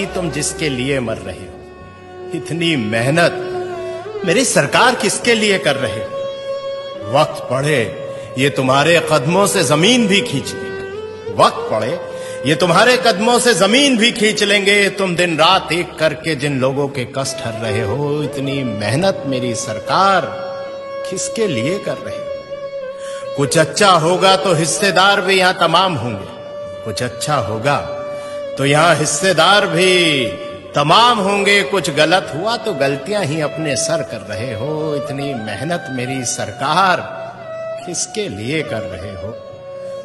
तुम जिसके लिए मर रहे हो, इतनी मेहनत मेरी सरकार किसके लिए कर रहे हो? वक्त पड़े ये तुम्हारे कदमों से जमीन भी खींच लेंगे, वक्त पड़े ये तुम्हारे कदमों से जमीन भी खींच लेंगे। तुम दिन रात एक करके जिन लोगों के कष्ट हर रहे हो, इतनी मेहनत मेरी सरकार किसके लिए कर रहे हो? कुछ अच्छा होगा तो हिस्सेदार भी यहां तमाम होंगे, कुछ अच्छा होगा तो यहां हिस्सेदार भी तमाम होंगे। कुछ गलत हुआ तो गलतियां ही अपने सर कर रहे हो। इतनी मेहनत मेरी सरकार किसके लिए कर रहे हो?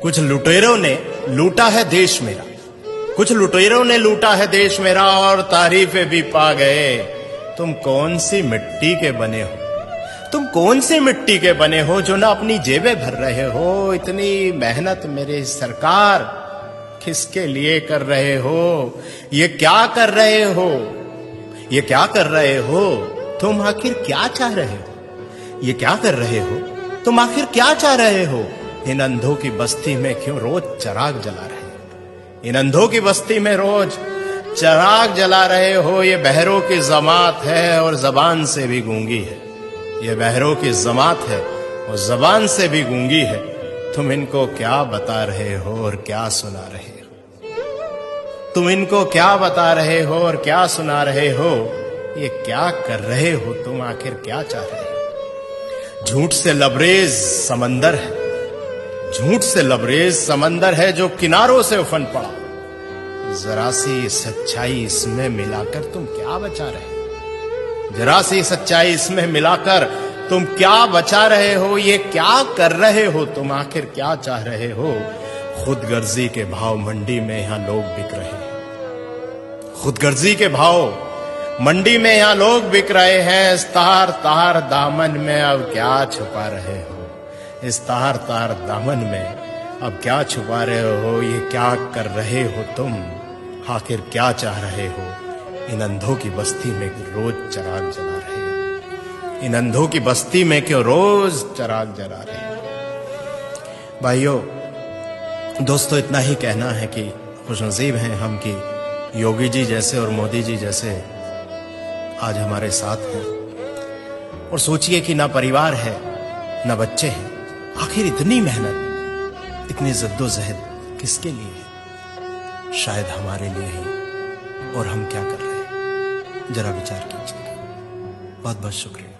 कुछ लुटेरों ने लूटा है देश मेरा, कुछ लुटेरों ने लूटा है देश मेरा और तारीफें भी पा गए। तुम कौन सी मिट्टी के बने हो, तुम कौन सी मिट्टी के बने हो जो ना अपनी जेबें भर रहे हो? इतनी मेहनत मेरी सरकार किसके लिए कर रहे हो? ये क्या कर रहे हो? ये क्या कर रहे हो? तुम आखिर क्या चाह रहे हो? ये क्या कर रहे हो? तुम आखिर क्या चाह रहे हो? इन अंधों की बस्ती में क्यों रोज चिराग जला रहे हो? इन अंधों की बस्ती में रोज चिराग जला रहे हो। ये बहरों की जमात है और जबान से भी गूंगी है, ये बहरों की जमात है और जबान से भी गूंगी है। तुम इनको क्या बता रहे हो और क्या सुना रहे हो? तुम इनको क्या बता रहे हो और क्या सुना रहे हो? ये क्या कर रहे हो? तुम आखिर क्या चाह रहे हो? झूठ से लबरेज समंदर है, झूठ से लबरेज समंदर है जो किनारों से उफन पड़ा। जरा सी सच्चाई इसमें मिलाकर तुम क्या बचा रहे हो? जरा सी सच्चाई इसमें मिलाकर तुम क्या बचा रहे हो? ये क्या कर रहे हो? तुम आखिर क्या चाह रहे हो? खुदगर्जी के भाव मंडी में यहां लोग बिक रहे हैं, खुदगर्जी के भाव मंडी में यहां लोग बिक रहे हैं। इस तार तार दामन में अब क्या छुपा रहे हो? इस तार तार दामन में अब क्या छुपा रहे हो? ये क्या कर रहे हो तुम? आखिर क्या चाह रहे हो? इन अंधों की बस्ती में रोज चिराग जला रहे हो, इन अंधों की बस्ती में क्यों रोज चिराग जला रहे हो? भाइयों दोस्तों, इतना ही कहना है कि खुशनसीब हैं हम कि योगी जी जैसे और मोदी जी जैसे आज हमारे साथ हैं। और सोचिए कि ना परिवार है ना बच्चे हैं, आखिर इतनी मेहनत इतनी जद्दोजहद किसके लिए है? शायद हमारे लिए ही। और हम क्या कर रहे हैं? जरा विचार कीजिएगा। बहुत बहुत शुक्रिया।